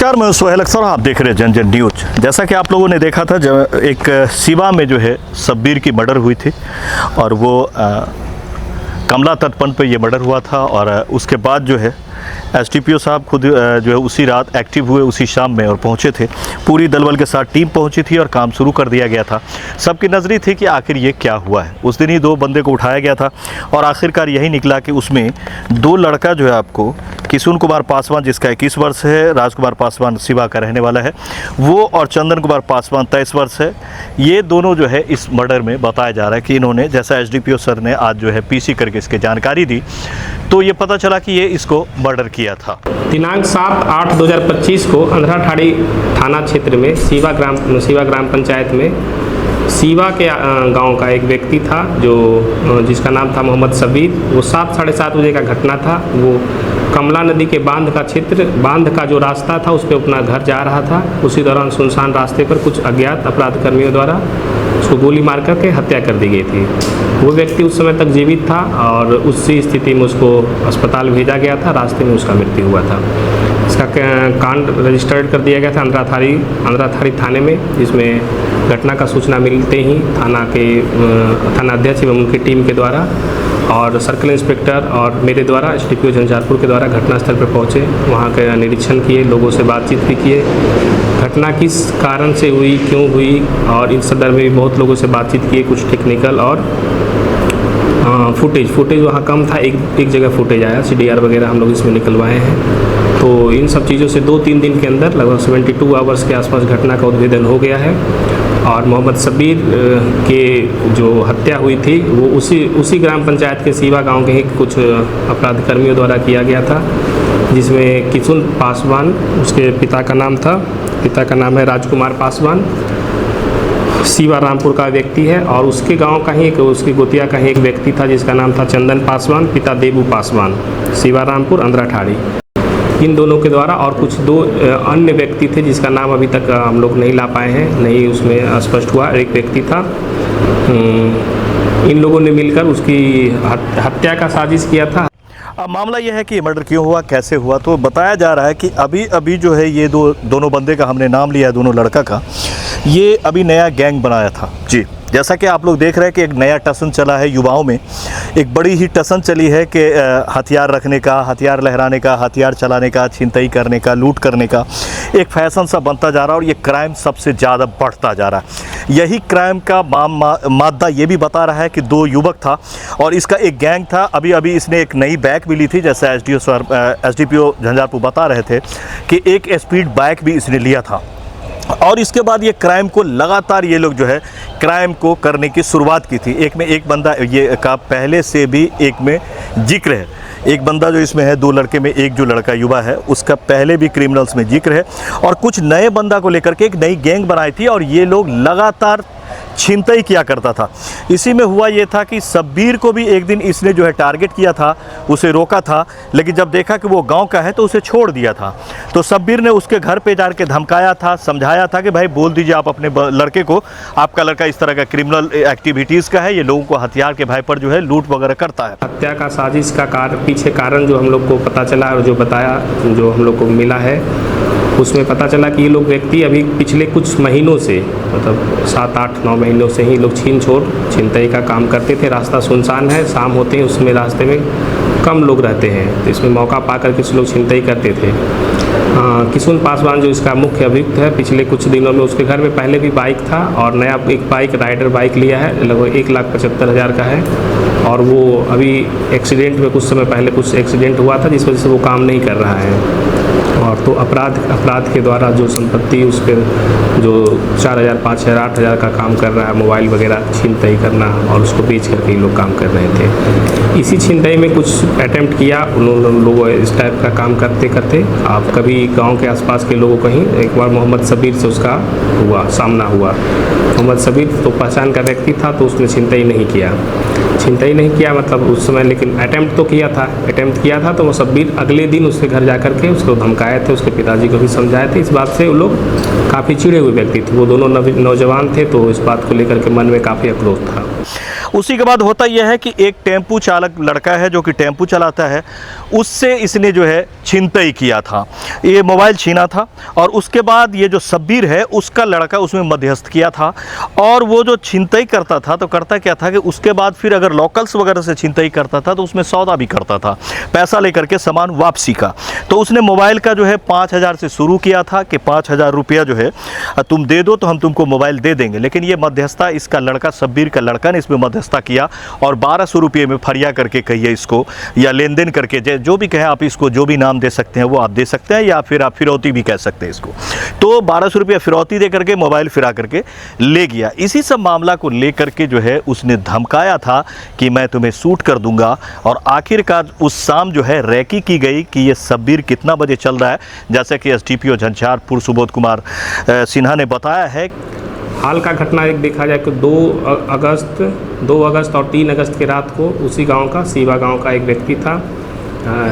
नमस्कार, मैं सोहेल अख्तर, आप देख रहे हैं जन जन न्यूज। जैसा कि आप लोगों ने देखा था, जब एक सीवा में जो है शब्बीर की मर्डर हुई थी और वो कमला तटबंध पे ये मर्डर हुआ था और उसके बाद जो है एसडीपीओ साहब खुद जो है उसी रात एक्टिव हुए, उसी शाम में और पहुंचे थे। पूरी दलबल के साथ टीम पहुंची थी और काम शुरू कर दिया गया था। सबकी नज़री थी कि आखिर ये क्या हुआ है। उस दिन ही 2 बंदे को उठाया गया था और आखिरकार यही निकला कि उसमें 2 लड़का जो है आपको किशुन कुमार पासवान, जिसका 21 वर्ष है, राजकुमार पासवान सिवा का रहने वाला है वो, और चंदन कुमार पासवान 23 वर्ष है। ये दोनों जो है इस मर्डर में बताया जा रहा है कि इन्होंने, जैसा एसडीपीओ सर ने आज जो है पीसी करके इसकी जानकारी दी, तो ये पता चला कि ये इसको मर्डर किया था। दिनांक 7/8/2025 को अंधराठाड़ी थाना क्षेत्र में सीवा ग्राम पंचायत में सीवा के गांव का एक व्यक्ति था जो जिसका नाम था मोहम्मद शब्बीर। वो 7-7:30 बजे का घटना था। वो कमला नदी के बांध का जो रास्ता था उस पर अपना घर जा रहा था। उसी दौरान सुनसान रास्ते पर कुछ अज्ञात अपराध कर्मियों द्वारा उसको गोली मार करके हत्या कर दी गई थी। वो व्यक्ति उस समय तक जीवित था और उसी स्थिति में उसको अस्पताल भेजा गया था। रास्ते में उसका मृत्यु हुआ था। इसका कांड रजिस्टर्ड कर दिया गया था अंधराठाड़ी थाने में, जिसमें घटना का सूचना मिलते ही थाना अध्यक्ष एवं उनकी टीम के द्वारा और सर्कल इंस्पेक्टर और मेरे द्वारा एसडीपीओ झंझारपुर के द्वारा घटनास्थल पर पहुँचे। वहाँ का निरीक्षण किए, लोगों से बातचीत भी किए, घटना किस कारण से हुई, क्यों हुई, और इन संदर्भ में भी बहुत लोगों से बातचीत किए। कुछ टेक्निकल और फुटेज वहाँ कम था, एक जगह फुटेज आया, CDR वगैरह हम लोग इसमें निकलवाए हैं। तो इन सब चीज़ों से 2-3 दिन के अंदर लगभग 72 आवर्स के आसपास घटना का उद्भेदन हो गया है। और मोहम्मद शब्बीर के जो हत्या हुई थी वो उसी ग्राम पंचायत के सीवा गांव के ही कुछ अपराध कर्मियों द्वारा किया गया था, जिसमें किशुन पासवान, उसके पिता का नाम है राजकुमार पासवान, सीवा रामपुर का व्यक्ति है, और उसके गांव का ही उसकी गोतिया का ही एक व्यक्ति था जिसका नाम था चंदन पासवान, पिता देबू पासवान, सीवा रामपुर अंधराठाड़ी। इन दोनों के द्वारा और कुछ 2 अन्य व्यक्ति थे जिसका नाम अभी तक हम लोग नहीं ला पाए हैं, नहीं उसमें स्पष्ट हुआ। एक व्यक्ति था, इन लोगों ने मिलकर उसकी हत्या का साजिश किया था। अब मामला यह है कि ये मर्डर क्यों हुआ, कैसे हुआ, तो बताया जा रहा है कि अभी जो है ये दोनों बंदे का हमने नाम लिया है, दोनों लड़का का, ये अभी नया गैंग बनाया था जी। जैसा कि आप लोग देख रहे हैं कि एक नया टसन चला है युवाओं में, एक बड़ी ही टसन चली है कि हथियार रखने का, हथियार लहराने का, हथियार चलाने का, छिनतई करने का, लूट करने का एक फैशन सा बनता जा रहा है और ये क्राइम सबसे ज़्यादा बढ़ता जा रहा है। यही क्राइम का मादा ये भी बता रहा है कि 2 युवक था और इसका एक गैंग था। अभी इसने एक नई बाइक भी ली थी, जैसा एसडीपीओ झंझारपुर बता रहे थे कि एक स्पीड बाइक भी इसने लिया था। और इसके बाद ये क्राइम को लगातार ये लोग जो है क्राइम को करने की शुरुआत की थी। एक बंदा ये का पहले से भी एक में जिक्र है, एक बंदा जो इसमें है, 2 लड़के में एक जो लड़का युवा है उसका पहले भी क्रिमिनल्स में जिक्र है। और कुछ नए बंदा को लेकर के एक नई गैंग बनाई थी और ये लोग लगातार छिनतई किया करता था। इसी में हुआ ये था कि शब्बीर को भी एक दिन इसने जो है टारगेट किया था, उसे रोका था, लेकिन जब देखा कि वो गांव का है तो उसे छोड़ दिया था। तो शब्बीर ने उसके घर पे जाकर धमकाया था, समझाया था कि भाई बोल दीजिए आप अपने लड़के को, आपका लड़का इस तरह का क्रिमिनल एक्टिविटीज़ का है, ये लोगों को हथियार के भाई पर जो है लूट वगैरह करता है। हत्या का साजिश का पीछे कारण जो हम लोग को पता चला और जो बताया, जो हम लोग को मिला है, उसमें पता चला कि ये लोग व्यक्ति अभी पिछले कुछ महीनों से, मतलब 7-8-9 महीनों से ही लोग छिनतई का काम करते थे। रास्ता सुनसान है, शाम होते हैं, उसमें रास्ते में कम लोग रहते हैं, तो इसमें मौका पाकर कुछ लोग छिनतई करते थे। किशुन पासवान जो इसका मुख्य अभियुक्त है, पिछले कुछ दिनों में उसके घर में पहले भी बाइक था और नया एक बाइक, राइडर बाइक लिया है, लगभग 1,75,000 का है। और वो अभी एक्सीडेंट में कुछ समय पहले कुछ एक्सीडेंट हुआ था जिस वजह से वो काम नहीं कर रहा है। और तो अपराध के द्वारा जो संपत्ति उस पर जो 4,000, 5,000, 8,000 का काम कर रहा है, मोबाइल वगैरह छिनतई करना, और उसको बेच करके लोग काम कर रहे थे। इसी छिनतई में कुछ अटेम्प्ट किया उन्होंने लोगों, इस टाइप का काम करते करते आप कभी गांव के आसपास के लोगों कहीं एक बार मोहम्मद शब्बीर से उसका सामना हुआ। मोहम्मद शब्बीर तो पहचान का व्यक्ति था, तो उसने छिनतई नहीं किया मतलब उस समय, लेकिन अटेम्प्ट किया था। तो वो शब्बीर अगले दिन उसके घर जाकर के उसको धमकाए थे थे, उसके पिताजी को भी समझाए थे। इस बात से वो लोग काफ़ी चिढ़े हुए व्यक्ति थे। वो दोनों नौजवान थे, तो इस बात को लेकर के मन में काफ़ी आक्रोश था। उसी के बाद होता यह है कि एक टेम्पू चालक लड़का है जो कि टेम्पू चलाता है, उससे इसने जो है छिनतई किया था, ये मोबाइल छीना था। और उसके बाद ये जो शब्बीर है उसका लड़का उसमें मध्यस्थ किया था। और वो जो छिनतई करता था तो करता क्या था कि उसके बाद फिर अगर लोकल्स वगैरह से छिनतई करता था तो उसमें सौदा भी करता था, पैसा लेकर के सामान वापसी का। तो उसने मोबाइल का जो है 5,000 से शुरू किया था कि 5,000 रुपया जो है तुम दे दो तो हम तुमको मोबाइल दे देंगे। लेकिन ये मध्यस्थता इसका लड़का शब्बीर का लड़का ने इसमें मध्यस्थता किया और 1,200 रुपये में फरिया करके कहिए इसको, या लेन देन करके, जो भी कहें आप इसको, जो भी नाम दे सकते हैं वो आप दे सकते हैं, या फिर आप फिरौती भी कह सकते हैं इसको। तो 1,200 रुपये फिरौती दे करके मोबाइल फिरा करके ले गया। इसी सब मामला को लेकर के जो है उसने धमकाया था कि मैं तुम्हें शूट कर दूंगा। और आखिरकार उस शाम जो है रैकी की गई कि ये शब्बीर कितना बजे चल रहा है। जैसे कि एसडीपीओ झंझारपुर सुबोध कुमार सिन्हा ने बताया है। हाल का घटना एक देखा जाए कि 2 अगस्त और 3 अगस्त के रात को उसी गांव का, सीवा गांव का एक व्यक्ति था,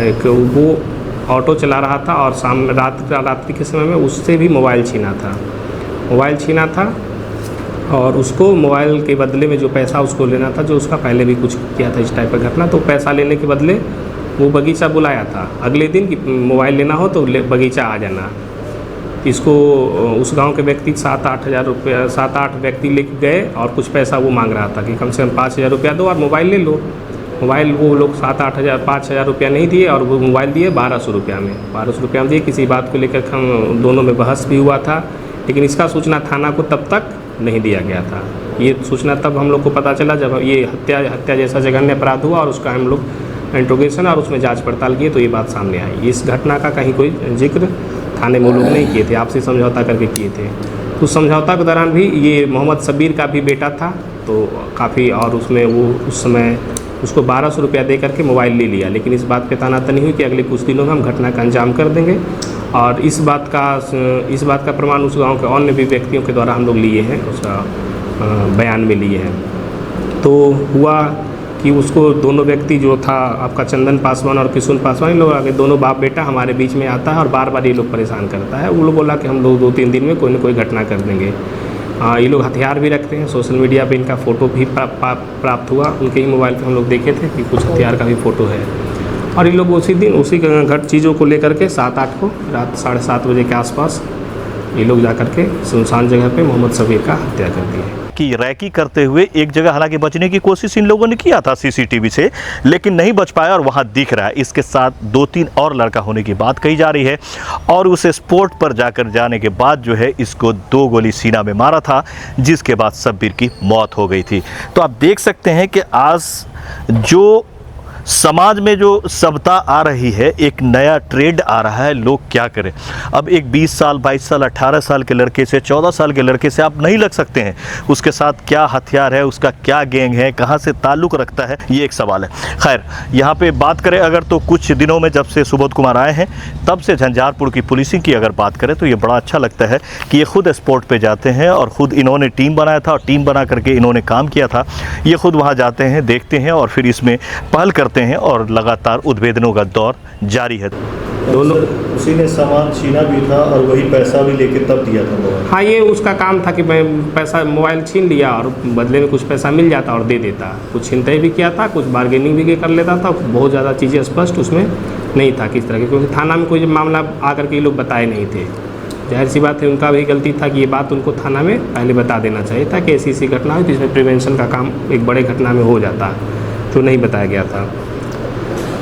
एक वो ऑटो चला रहा था और रात्रि के समय में उससे भी मोबाइल छीना था। और उसको मोबाइल के बदले में जो पैसा उसको लेना था, जो उसका पहले भी कुछ किया था इस टाइप का घटना, तो पैसा लेने के बदले वो बगीचा बुलाया था अगले दिन कि मोबाइल लेना हो तो बगीचा आ जाना। इसको उस गांव के व्यक्ति 7-8 हज़ार रुपया, 7-8 व्यक्ति लेके गए और कुछ पैसा वो मांग रहा था कि कम से कम 5,000 रुपया दो और मोबाइल ले लो। मोबाइल वो लोग 7-8 हज़ार, 5,000 रुपया नहीं दिए और वो मोबाइल दिए 1,200 रुपया में। 1,200 रुपया में दिए। किसी बात को लेकर हम दोनों में बहस भी हुआ था, लेकिन इसका सूचना थाना को तब तक नहीं दिया गया था। ये सूचना तब हम लोग को पता चला जब ये हत्या जैसा जघन्य अपराध हुआ और उसका हम लोग इंट्रोगेशन और उसमें जाँच पड़ताल किए तो ये बात सामने आई। इस घटना का कहीं कोई जिक्र थाने में लोग नहीं किए थे, आपसी समझौता करके किए थे। तो समझौता के दौरान भी ये मोहम्मद शब्बीर का भी बेटा था, तो काफ़ी, और उसमें वो उस समय उसको 1,200 रुपया दे करके मोबाइल ले लिया। लेकिन इस बात पे तानातनी हुई कि अगले कुछ दिनों में हम घटना का अंजाम कर देंगे। और इस बात का प्रमाण उस गांव के अन्य भी व्यक्तियों के द्वारा हम लोग लिए हैं, उसका बयान में लिए हैं। तो हुआ कि उसको दोनों व्यक्ति जो था आपका चंदन पासवान और किशुन पासवान, इन लोग आगे दोनों बाप बेटा हमारे बीच में आता है और बार बार ये लोग परेशान करता है। वो लोग बोला कि हम लोग 2-3 दिन में कोई ना कोई घटना कर देंगे। ये लोग हथियार भी रखते हैं। सोशल मीडिया पे इनका फ़ोटो भी प्राप्त हुआ, उनके ही मोबाइल पे हम लोग देखे थे कि कुछ हथियार का भी फ़ोटो है। और ये लोग उसी दिन उसी चीज़ों को लेकर के 7-8 को रात 7:30 बजे के आसपास ये लोग जा करके सुनसान जगह पे मोहम्मद शब्बीर का हत्या कर दिए। कि रैकी करते हुए एक जगह हालांकि बचने की कोशिश इन लोगों ने किया था सीसीटीवी से, लेकिन नहीं बच पाया और वहां दिख रहा है। इसके साथ 2-3 और लड़का होने की बात कही जा रही है। और उस स्पॉट पर जाने के बाद जो है इसको 2 गोली सीना में मारा था, जिसके बाद शब्बीर की मौत हो गई थी। तो आप देख सकते हैं कि आज जो समाज में जो सभ्यता आ रही है, एक नया ट्रेंड आ रहा है, लोग क्या करें। अब एक 20 साल, 22 साल, 18 साल के लड़के से, 14 साल के लड़के से आप नहीं लग सकते हैं। उसके साथ क्या हथियार है, उसका क्या गैंग है, कहाँ से ताल्लुक़ रखता है, ये एक सवाल है। खैर, यहाँ पे बात करें अगर तो कुछ दिनों में जब से सुबोध कुमार आए हैं तब से झंझारपुर की पुलिसिंग की अगर बात करें तो ये बड़ा अच्छा लगता है कि ये खुद स्पॉट पे जाते हैं और ख़ुद इन्होंने टीम बनाया था और टीम बना करके इन्होंने काम किया था। ये खुद वहाँ जाते हैं, देखते हैं और फिर इसमें पहल करते हैं और लगातार उद्भेदनों का दौर जारी है। दोनों उसी ने सामान छीना भी था और वही पैसा भी लेके तब दिया था मोबाइल। हाँ, ये उसका काम था कि मैं पैसा मोबाइल छीन लिया और बदले में कुछ पैसा मिल जाता और दे देता। कुछ छिनतई भी किया था, कुछ बार्गेनिंग भी कर लेता था। बहुत ज़्यादा चीज़ें स्पष्ट उसमें नहीं था किस तरह की, क्योंकि थाना में कोई मामला आकर के ये लोग बताए नहीं थे। जाहिर सी बात है, उनका भी गलती था कि ये बात उनको थाना में पहले बता देना चाहिए था कि ऐसी घटना हुई, जिसमें प्रिवेंशन का काम एक बड़े घटना में हो जाता, जो नहीं बताया गया था।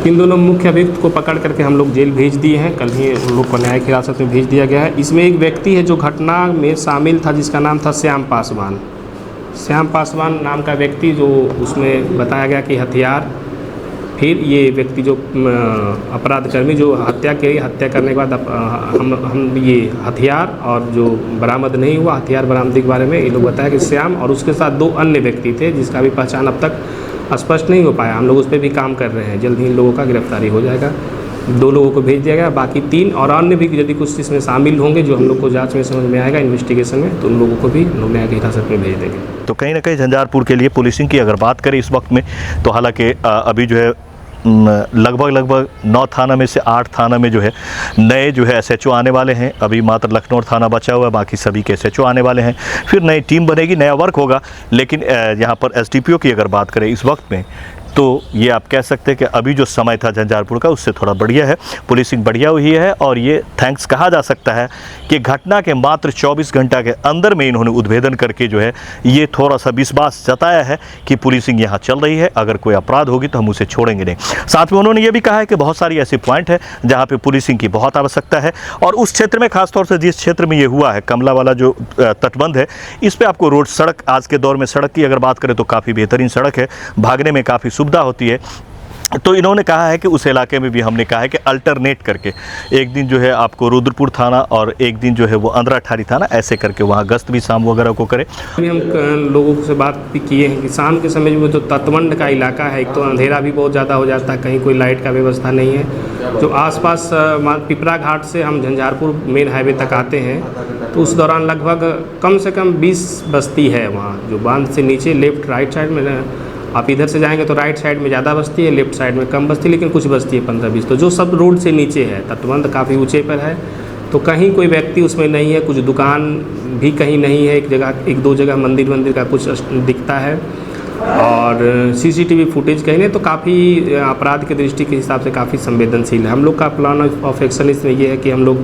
इन दोनों मुख्य अभियुक्त को पकड़ करके हम लोग जेल भेज दिए हैं। कल ही उन लोग को न्यायिक हिरासत में भेज दिया गया है। इसमें एक व्यक्ति है जो घटना में शामिल था, जिसका नाम था श्याम पासवान। श्याम पासवान नाम का व्यक्ति, जो उसमें बताया गया कि हथियार, फिर ये व्यक्ति जो अपराधकर्मी जो हत्या करने के बाद हम ये हथियार और जो बरामद नहीं हुआ हथियार बरामदी के बारे में ये लोग बताया कि श्याम और उसके साथ 2 अन्य व्यक्ति थे, जिसका भी पहचान अब तक स्पष्ट नहीं हो पाया। हम लोग उस पर भी काम कर रहे हैं, जल्द ही इन लोगों का गिरफ्तारी हो जाएगा। 2 लोगों को भेज दिया गया, बाकी 3 और अन्य भी यदि कुछ इसमें शामिल होंगे जो हम लोग को जांच में समझ में आएगा, इन्वेस्टिगेशन में, तो उन लोगों को भी लोग न्यायिक हिरासत में भेज देंगे। तो कहीं ना कहीं झंझारपुर के लिए पुलिसिंग की अगर बात करें इस वक्त में, तो हालांकि अभी जो है लगभग 9 थाना में से 8 थाना में जो है नए जो है SHO आने वाले हैं। अभी मात्र लखनऊ थाना बचा हुआ है, बाकी सभी के SHO आने वाले हैं। फिर नई टीम बनेगी, नया वर्क होगा। लेकिन यहाँ पर SDPO की अगर बात करें इस वक्त में, तो ये आप कह सकते हैं कि अभी जो समय था झंझारपुर का उससे थोड़ा बढ़िया है, पुलिसिंग बढ़िया हुई है। और ये थैंक्स कहा जा सकता है कि घटना के मात्र 24 घंटा के अंदर में इन्होंने उद्भेदन करके जो है ये थोड़ा सा विश्वास जताया है कि पुलिसिंग यहाँ चल रही है, अगर कोई अपराध होगी तो हम उसे छोड़ेंगे नहीं। साथ में उन्होंने ये भी कहा है कि बहुत सारी ऐसी पॉइंट है जहाँ पे पुलिसिंग की बहुत आवश्यकता है। और उस क्षेत्र में खासतौर से जिस क्षेत्र में ये हुआ है, कमला वाला जो तटबंध है, इस पर आपको रोड सड़क, आज के दौर में सड़क की अगर बात करें तो काफ़ी बेहतरीन सड़क है, भागने में काफ़ी सुविधा होती है। तो इन्होंने कहा है कि उस इलाके में भी हमने कहा है कि अल्टरनेट करके एक दिन जो है आपको रुद्रपुर थाना और एक दिन जो है वो अंदरा ठारी थाना, ऐसे करके वहाँ गश्त भी शाम वगैरह को करे। अभी हम लोगों से बात भी किए हैं कि शाम के समय में जो तटबंध का इलाका है, एक तो अंधेरा भी बहुत ज़्यादा हो जाता है, कहीं कोई लाइट का व्यवस्था नहीं है। जो आसपास पिपरा घाट से हम झंझारपुर मेन हाईवे तक आते हैं तो उस दौरान लगभग कम से कम 20 बस्ती है वहाँ, जो बांध से नीचे लेफ्ट राइट साइड में आप इधर से जाएंगे तो राइट साइड में ज़्यादा बस्ती है, लेफ्ट साइड में कम बस्ती, लेकिन कुछ बस्ती है 15-20, तो जो सब रोड से नीचे है। तटबंध काफ़ी ऊंचे पर है, तो कहीं कोई व्यक्ति उसमें नहीं है, कुछ दुकान भी कहीं नहीं है, एक दो जगह मंदिर का कुछ दिखता है। और CCTV फुटेज कहीं नहीं, तो काफ़ी अपराध के दृष्टि के हिसाब से काफ़ी संवेदनशील है। हम लोग का प्लान ऑफ एक्शन इसमें ये है कि हम लोग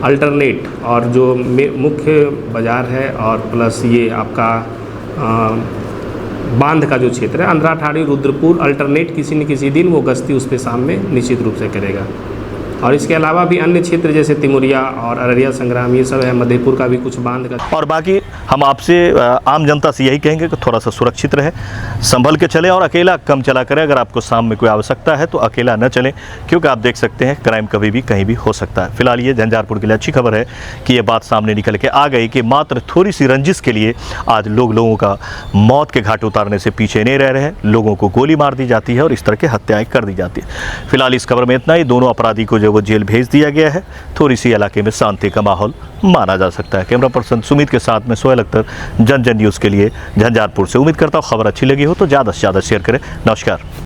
अल्टरनेट और जो मुख्य बाज़ार है और प्लस ये आपका बांध का जो क्षेत्र है, अंधरा ठाड़ी रुद्रपुर, अल्टरनेट किसी न किसी दिन वो गश्ती उस पे शाम में निश्चित रूप से करेगा। और इसके अलावा भी अन्य क्षेत्र जैसे तिमुरिया और अररिया संग्राम, ये सब है, मधेपुर का भी कुछ बांध का। और बाकी हम आपसे आम जनता से यही कहेंगे कि थोड़ा सा सुरक्षित रहे, संभल के चलें और अकेला कम चला करें। अगर आपको शाम में कोई आवश्यकता है तो अकेला न चलें, क्योंकि आप देख सकते हैं क्राइम कभी भी कहीं भी हो सकता है। फिलहाल ये झंझारपुर के लिए अच्छी खबर है कि ये बात सामने निकल के आ गई कि मात्र थोड़ी सी रंजिश के लिए आज लोगों का मौत के घाट उतारने से पीछे नहीं रह रहे हैं। लोगों को गोली मार दी जाती है और इस तरह की हत्याएं कर दी जाती है। फिलहाल इस खबर में इतना ही। दोनों अपराधी को जो वो जेल भेज दिया गया है। थोड़ी सी इलाके में शांति का माहौल माना जा सकता है। कैमरा पर्सन सुमित के साथ में सोहेल अख्तर, जन न्यूज़ के लिए झंझारपुर से। उम्मीद करता हूँ खबर अच्छी लगी हो तो ज़्यादा से ज़्यादा शेयर करें। नमस्कार।